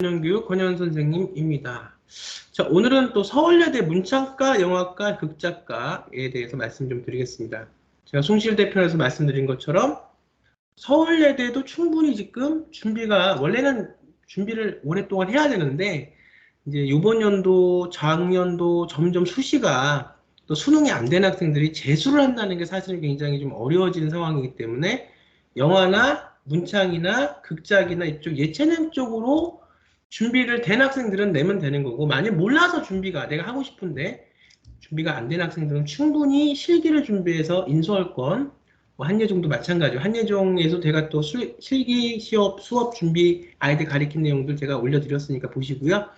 교육 권현 선생님입니다. 자, 오늘은 또 서울예대 문창과 영화과 극작가에 대해서 말씀 좀 드리겠습니다. 제가 숭실대 편에서 말씀드린 것처럼 서울예대도 충분히 지금 준비가, 원래는 준비를 오랫동안 해야 되는데 이제 이번 연도, 작년도 점점 수시가 또 수능이 안 된 학생들이 재수를 한다는 게 사실은 굉장히 좀 어려워지는 상황이기 때문에 영화나 문창이나 극작이나 이쪽 예체능 쪽으로 준비를 된 학생들은 내면 되는 거고, 만약 몰라서 준비가 내가 하고 싶은데 준비가 안 된 학생들은 충분히 실기를 준비해서 인수할권, 뭐 한예종도 마찬가지고, 한예종에서 제가 또 실기 시험 수업 준비 아이들 가리킨 내용들 제가 올려드렸으니까 보시고요.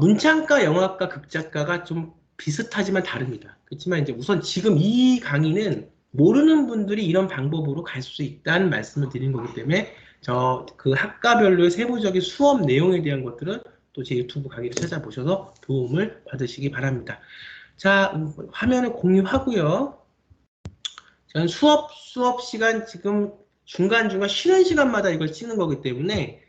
문창과 영화과 극작가가 좀 비슷하지만 다릅니다. 그렇지만 이제 우선 지금 이 강의는 모르는 분들이 이런 방법으로 갈 수 있다는 말씀을 드린 거기 때문에 그 학과별로의 세부적인 수업 내용에 대한 것들은 또 제 유튜브 강의를 찾아보셔서 도움을 받으시기 바랍니다. 자, 화면을 공유하고요. 저는 수업 시간 지금 중간중간 쉬는 시간마다 이걸 찍는 거기 때문에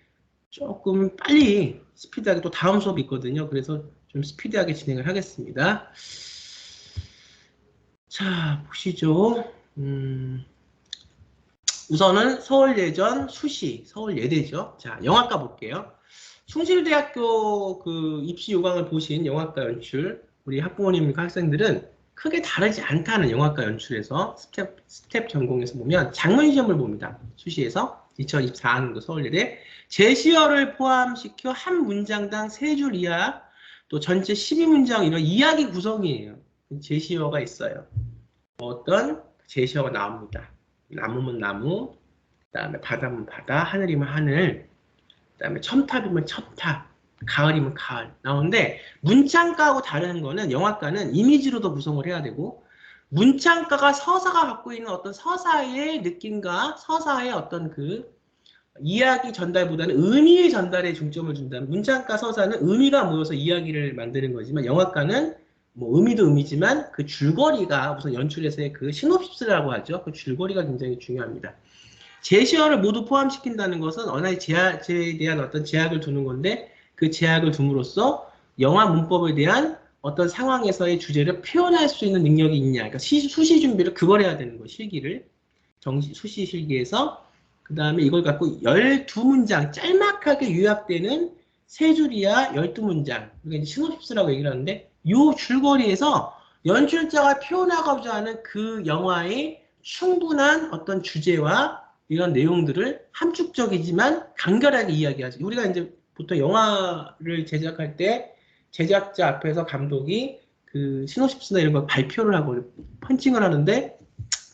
조금 빨리 스피드하게 또 다음 수업이 있거든요. 그래서 좀 스피드하게 진행을 하겠습니다. 자, 보시죠. 우선은 서울예전 수시, 서울예대죠. 자, 영화과 볼게요. 숭실대학교 그 입시 요강을 보신 영화과 연출, 우리 학부모님과 학생들은 크게 다르지 않다는 영화과 연출에서 스텝 전공에서 보면 장문 시험을 봅니다. 수시에서 2024학년도 서울예대 제시어를 포함시켜 한 문장당 3줄 이하, 또 전체 12문장 이런 이야기 구성이에요. 제시어가 있어요. 어떤 제시어가 나옵니다. 나무면 나무, 그 다음에 바다면 바다, 하늘이면 하늘, 그 다음에 첨탑이면 첨탑, 가을이면 가을 나오는데, 문창과하고 다른 거는 영화과는 이미지로도 구성을 해야 되고, 문창과가 서사가 갖고 있는 어떤 서사의 느낌과 서사의 어떤 그 이야기 전달보다는 의미의 전달에 중점을 준다면, 문창과 서사는 의미가 모여서 이야기를 만드는 거지만 영화과는 뭐 의미도 의미지만 그 줄거리가, 우선 연출에서의 그 시놉시스라고 하죠. 그 줄거리가 굉장히 중요합니다. 제시어를 모두 포함시킨다는 것은 언어의 제약에 대한 어떤 제약을 두는 건데, 그 제약을 둠으로써 영화 문법에 대한 어떤 상황에서의 주제를 표현할 수 있는 능력이 있냐. 그러니까 수시 준비를 그걸 해야 되는 거예요. 실기를. 수시 실기에서. 그 다음에 이걸 갖고 12문장, 짤막하게 요약되는 3줄이야 12문장. 그러니까 시놉시스라고 얘기를 하는데, 이 줄거리에서 연출자가 표현하고자 하는 그 영화의 충분한 어떤 주제와 이런 내용들을 함축적이지만 간결하게 이야기하죠. 우리가 이제 보통 영화를 제작할 때 제작자 앞에서 감독이 그 시놉시스나 이런 걸 발표를 하고 펀칭을 하는데,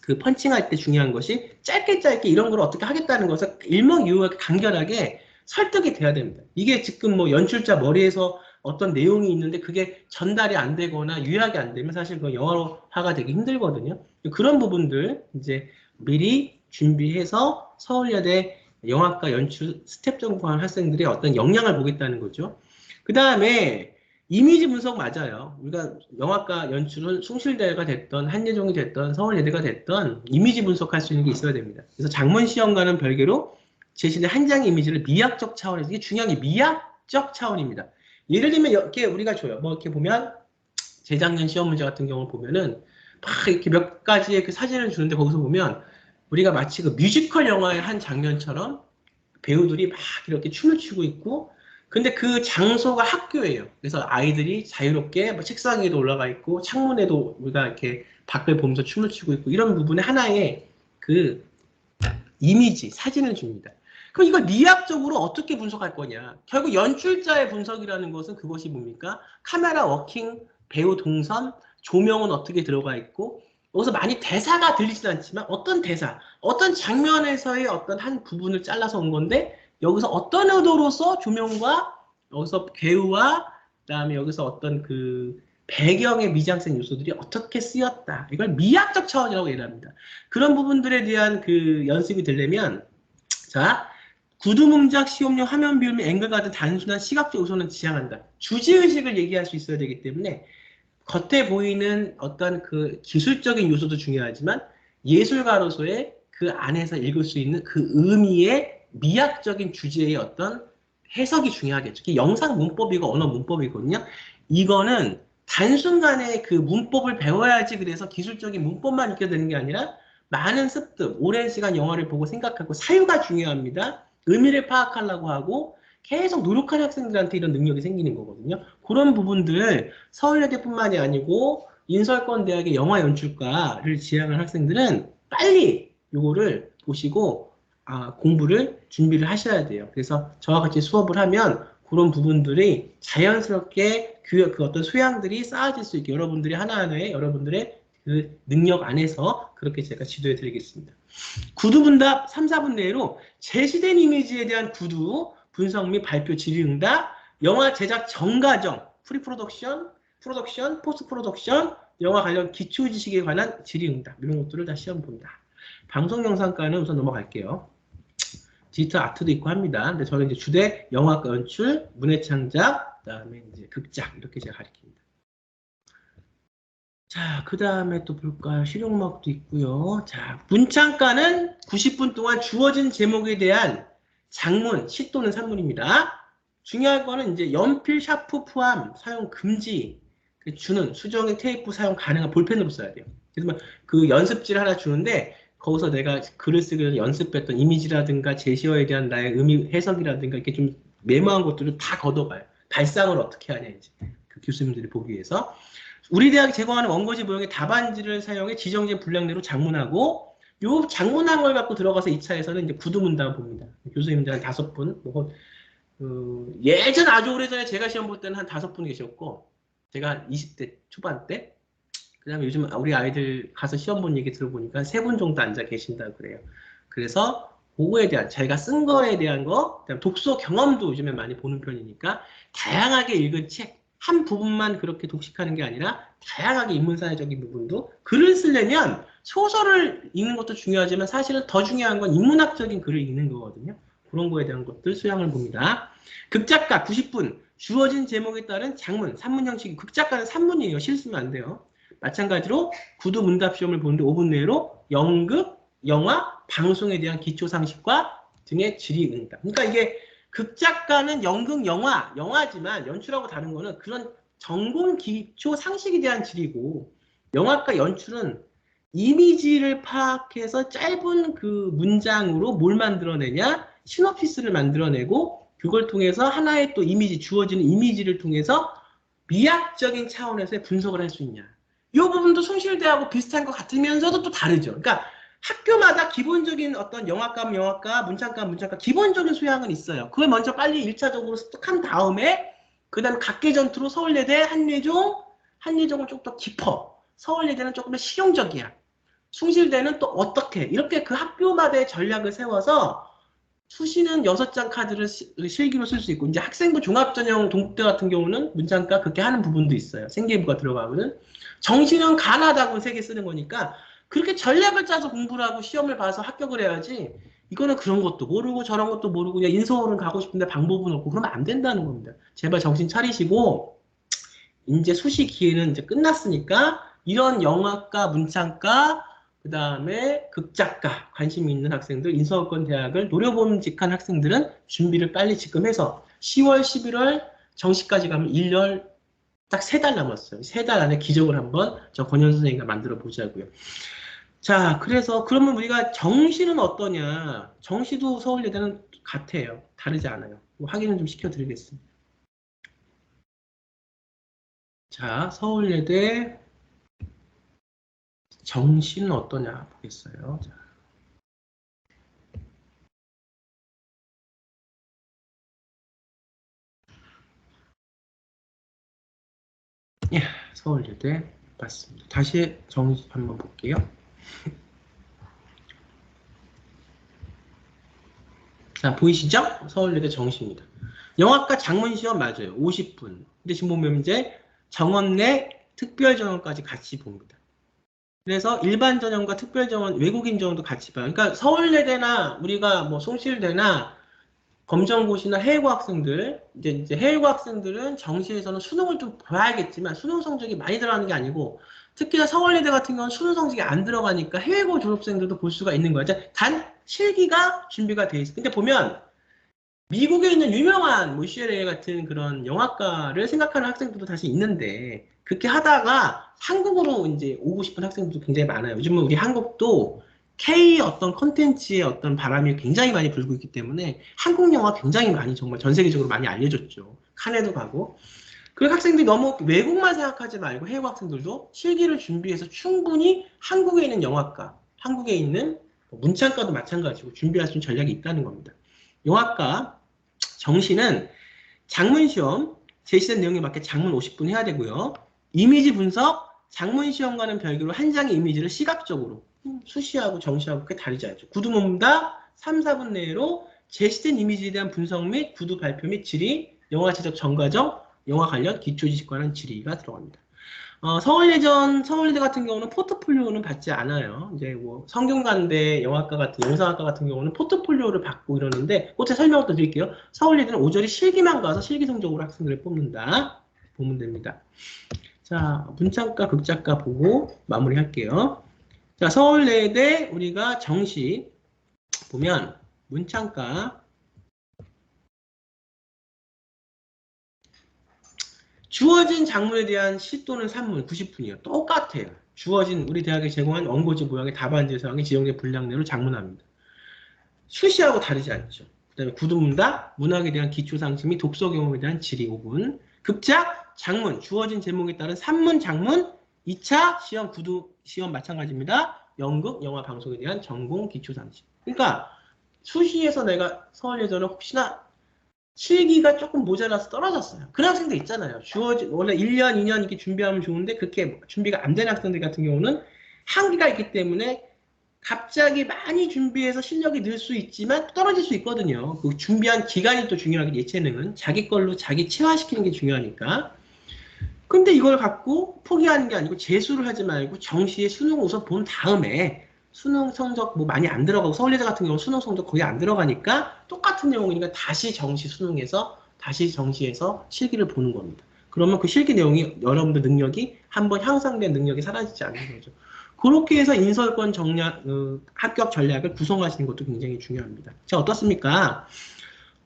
그 펀칭할 때 중요한 것이 짧게 이런 걸 어떻게 하겠다는 것을 일목요연하게 간결하게 설득이 돼야 됩니다. 이게 지금 뭐 연출자 머리에서 어떤 내용이 있는데 그게 전달이 안 되거나 요약이 안 되면 사실 그 영화화가 되기 힘들거든요. 그런 부분들 이제 미리 준비해서 서울예대 영화과 연출 스텝 전공한 학생들의 어떤 역량을 보겠다는 거죠. 그 다음에 이미지 분석 맞아요. 우리가 영화과 연출은 숭실대가 됐던 한예종이 됐던 서울예대가 됐던 이미지 분석할 수 있는 게 있어야 됩니다. 그래서 장문 시험과는 별개로 제시된 한 장의 이미지를 미학적 차원에서, 이게 중요한 게 미학적 차원입니다. 예를 들면 이렇게 우리가 줘요. 뭐 이렇게 보면 재작년 시험 문제 같은 경우를 보면은 막 이렇게 몇 가지의 그 사진을 주는데, 거기서 보면 우리가 마치 그 뮤지컬 영화의 한 장면처럼 배우들이 막 이렇게 춤을 추고 있고, 근데 그 장소가 학교예요. 그래서 아이들이 자유롭게 뭐 책상 위에도 올라가 있고 창문에도 우리가 이렇게 밖을 보면서 춤을 추고 있고, 이런 부분에 하나의 그 이미지, 사진을 줍니다. 그럼 이걸 미학적으로 어떻게 분석할 거냐? 결국 연출자의 분석이라는 것은 그것이 뭡니까? 카메라 워킹, 배우 동선, 조명은 어떻게 들어가 있고, 여기서 많이 대사가 들리진 않지만 어떤 대사, 어떤 장면에서의 어떤 한 부분을 잘라서 온 건데, 여기서 어떤 의도로서 조명과 여기서 배우와 그다음에 여기서 어떤 그 배경의 미장센 요소들이 어떻게 쓰였다. 이걸 미학적 차원이라고 얘기합니다. 그런 부분들에 대한 그 연습이 되려면, 자, 구두문작, 시험용, 화면 비움, 앵글 같은 단순한 시각적 요소는 지향한다. 주제의식을 얘기할 수 있어야 되기 때문에 겉에 보이는 어떤 그 기술적인 요소도 중요하지만 예술가로서의 그 안에서 읽을 수 있는 그 의미의 미학적인 주제의 어떤 해석이 중요하겠죠. 이게 영상 문법이고 언어 문법이거든요. 이거는 단순간에 그 문법을 배워야지 그래서 기술적인 문법만 익혀야 되는 게 아니라 많은 습득, 오랜 시간 영화를 보고 생각하고 사유가 중요합니다. 의미를 파악하려고 하고 계속 노력하는 학생들한테 이런 능력이 생기는 거거든요. 그런 부분들 서울예대뿐만이 아니고 인설권대학의 영화연출과를 지향한 학생들은 빨리 요거를 보시고 공부를 준비를 하셔야 돼요. 그래서 저와 같이 수업을 하면 그런 부분들이 자연스럽게 그 어떤 소양들이 쌓아질 수 있게 여러분들이 하나하나의 여러분들의 그 능력 안에서 그렇게 제가 지도해 드리겠습니다. 구두분답 3, 4분 내로 제시된 이미지에 대한 구두, 분석 및 발표 질의응답, 영화 제작 전과정, 프리프로덕션, 프로덕션, 포스트 프로덕션, 영화 관련 기초 지식에 관한 질의응답 이런 것들을 다 시험 본다. 방송 영상과는 우선 넘어갈게요. 디지털 아트도 있고 합니다. 근데 저는 이제 주대 영화과 연출, 문해 창작, 그다음에 이제 극작 이렇게 제가 가르칩니다. 자, 그 다음에 또 볼까요? 실용음악도 있고요. 자, 문창과는 90분 동안 주어진 제목에 대한 장문, 시 또는 산문입니다. 중요한 거는 이제 연필, 샤프 포함 사용 금지, 주는 수정의 테이프 사용 가능한 볼펜으로 써야 돼요. 그래서 그 연습지를 하나 주는데 거기서 내가 글을 쓰기 위해서 연습했던 이미지라든가 제시어에 대한 나의 의미 해석이라든가 이렇게 좀 메모한 것들을 다 걷어가요. 발상을 어떻게 하냐지 그 교수님들이 보기 위해서. 우리 대학이 제공하는 원고지 모형의 답안지를 사용해 지정된 분량 내로 장문하고 요 장문한 걸 갖고 들어가서 2차에서는 이제 구두문답을 봅니다. 교수님들 한 5분. 예전 아주 오래전에 제가 시험 볼 때는 한 5분 계셨고 제가 한 20대 초반 때 그 다음에 요즘 우리 아이들 가서 시험 본 얘기 들어보니까 3분 정도 앉아 계신다고 그래요. 그래서 그거에 대한 자기가 쓴 거에 대한 거, 그다음에 독서 경험도 요즘에 많이 보는 편이니까 다양하게 읽은 책 한 부분만 그렇게 독식하는 게 아니라 다양하게 인문사회적인 부분도 글을 쓰려면 소설을 읽는 것도 중요하지만 사실은 더 중요한 건 인문학적인 글을 읽는 거거든요. 그런 거에 대한 것들 수양을 봅니다. 극작가 90분 주어진 제목에 따른 장문, 산문 형식. 극작가는 산문이에요. 실수면 안 돼요. 마찬가지로 구두 문답 시험을 보는데 5분 내로 연극, 영화, 방송에 대한 기초 상식과 등의 질의응답. 그러니까 이게 극작가는 연극, 영화지만 연출하고 다른 거는 그런 전공 기초 상식에 대한 질이고 영화과 연출은 이미지를 파악해서 짧은 그 문장으로 뭘 만들어내냐, 시놉시스를 만들어내고 그걸 통해서 하나의 또 이미지, 주어지는 이미지를 통해서 미학적인 차원에서의 분석을 할 수 있냐. 이 부분도 숭실대하고 비슷한 것 같으면서도 또 다르죠. 그러니까 학교마다 기본적인 어떤 영화과, 문창과 기본적인 소양은 있어요. 그걸 먼저 빨리 1차적으로 습득한 다음에 그 다음에 각계전투로 서울예대, 한예종은 좀 더 깊어. 서울예대는 조금 더 실용적이야. 숭실대는 또 어떻게 이렇게 그 학교마다의 전략을 세워서 수시는 6장 카드를 실기로 쓸 수 있고 이제 학생부 종합전형 동국대 같은 경우는 문창과 그렇게 하는 부분도 있어요. 생계부가 들어가거든. 정시는 가나다고 3개 쓰는 거니까 그렇게 전략을 짜서 공부를 하고 시험을 봐서 합격을 해야지 이거는 그런 것도 모르고 저런 것도 모르고 그냥 인서울은 가고 싶은데 방법은 없고 그러면 안 된다는 겁니다. 제발 정신 차리시고 이제 수시 기회는 이제 끝났으니까 이런 영화과, 문창과 그 다음에 극작가 관심 있는 학생들, 인서울권 대학을 노려봄직한 학생들은 준비를 빨리 지금 해서 10월, 11월 정시까지 가면 1년 딱 3달 남았어요. 3달 안에 기적을 한번 저 권현 선생님과 만들어 보자고요. 자, 그래서 그러면 우리가 정시는 어떠냐? 정시도 서울예대는 같아요. 다르지 않아요. 확인을 좀 시켜드리겠습니다. 자, 서울예대 정시는 어떠냐 보겠어요. 자. 예, 서울예대 맞습니다. 다시 정시 한번 볼게요. 자, 보이시죠? 서울예대 정시입니다. 영화과 장문시험 맞아요. 50분. 근데 지금 보면 이제 정원 내 특별전형까지 같이 봅니다. 그래서 일반 전형과 특별 전형, 외국인 전형도 같이 봐요. 그러니까 서울예대나 우리가 뭐 송실대나 검정고시나 해외고 학생들, 이제 해외고 학생들은 정시에서는 수능을 좀 봐야겠지만 수능 성적이 많이 들어가는 게 아니고 특히나 서울예대 같은 경우는 수능 성적이 안 들어가니까 해외고 졸업생들도 볼 수가 있는 거죠. 단 실기가 준비가 돼 있어요. 근데 보면 미국에 있는 유명한 뭐 슈에레 같은 그런 영화과를 생각하는 학생들도 사실 있는데 그렇게 하다가 한국으로 이제 오고 싶은 학생들도 굉장히 많아요. 요즘은 우리 한국도 K 어떤 컨텐츠의 어떤 바람이 굉장히 많이 불고 있기 때문에 한국 영화 굉장히 많이 정말 전 세계적으로 많이 알려졌죠. 칸에도 가고. 그 학생들이 너무 외국만 생각하지 말고 해외 학생들도 실기를 준비해서 충분히 한국에 있는 영화과, 한국에 있는 뭐 문창과도 마찬가지고 준비할 수 있는 전략이 있다는 겁니다. 영화과 정시는 장문 시험, 제시된 내용에 맞게 장문 50분 해야 되고요. 이미지 분석, 장문 시험과는 별개로 한 장의 이미지를 시각적으로 수시하고 정시하고 그렇게 다르지 않죠. 구두 모음답 3, 4분 내로 제시된 이미지에 대한 분석 및 구두 발표 및 질의, 영화 제작 전과정, 영화 관련 기초 지식 관한 질의가 들어갑니다. 서울예대 같은 경우는 포트폴리오는 받지 않아요. 이제 뭐 성균관대 영화과 같은 영상학과 같은 경우는 포트폴리오를 받고 이러는데 그때 설명을 또 드릴게요. 서울예대는 오저리 실기만 가서 실기 성적으로 학생들을 뽑는다. 보면 됩니다. 자, 문창과 극작가 보고 마무리할게요. 자, 서울예대 우리가 정시 보면 문창과 주어진 작물에 대한 시 또는 산문 90분이에요. 똑같아요. 주어진 우리 대학에 제공한 원고지 모양의 답안지 사항이 지정된 분량 내로 작문합니다. 수시하고 다르지 않죠. 그 다음에 구두문답, 문학에 대한 기초상식 및 독서 경험에 대한 질의 5분, 극작, 장문, 주어진 제목에 따른 산문, 장문, 2차 시험, 구두 시험 마찬가지입니다. 연극, 영화, 방송에 대한 전공 기초상식. 그러니까 수시에서 내가 서울예전에 혹시나 실기가 조금 모자라서 떨어졌어요. 그런 학생도 있잖아요. 원래 1년, 2년 이렇게 준비하면 좋은데 그렇게 준비가 안 되는 학생들 같은 경우는 한계가 있기 때문에 갑자기 많이 준비해서 실력이 늘 수 있지만 떨어질 수 있거든요. 그 준비한 기간이 또 중요하게 예체능은 자기 걸로 자기 체화시키는 게 중요하니까. 근데 이걸 갖고 포기하는 게 아니고 재수를 하지 말고 정시에 수능 우선 본 다음에 수능 성적 뭐 많이 안 들어가고 서울예대 같은 경우 수능 성적 거의 안 들어가니까 똑같은 내용이니까 다시 정시 수능에서 다시 정시에서 실기를 보는 겁니다. 그러면 그 실기 내용이 여러분들 능력이 한번 향상된 능력이 사라지지 않는 거죠. 그렇게 해서 인설권 정략, 합격 전략을 구성하시는 것도 굉장히 중요합니다. 자, 어떻습니까?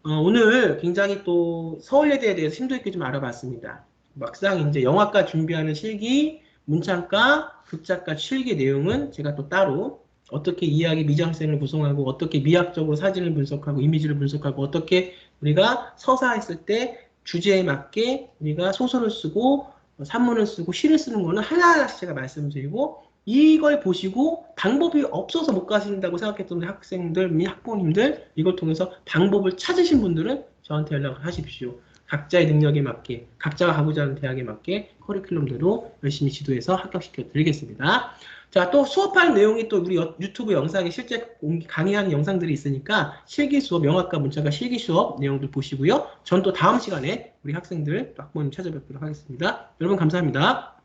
오늘 굉장히 또 서울예대에 대해서 심도 있게 좀 알아봤습니다. 막상 이제 영화과 준비하는 실기, 문창과, 극작가 실기 내용은 제가 또 따로 어떻게 이야기 미장센을 구성하고 어떻게 미학적으로 사진을 분석하고 이미지를 분석하고 어떻게 우리가 서사했을 때 주제에 맞게 우리가 소설을 쓰고 산문을 쓰고 시를 쓰는 거는 하나하나씩 제가 말씀드리고 이걸 보시고 방법이 없어서 못 가신다고 생각했던 학생들 및 학부모님들 이걸 통해서 방법을 찾으신 분들은 저한테 연락을 하십시오. 각자의 능력에 맞게 각자가 가고자 하는 대학에 맞게 커리큘럼대로 열심히 지도해서 합격시켜 드리겠습니다. 자, 또 수업할 내용이 또 우리 유튜브 영상에 실제 강의하는 영상들이 있으니까 실기 수업, 영어과 문자가 실기 수업 내용들 보시고요. 전 또 다음 시간에 우리 학생들, 학부모님 찾아뵙도록 하겠습니다. 여러분 감사합니다.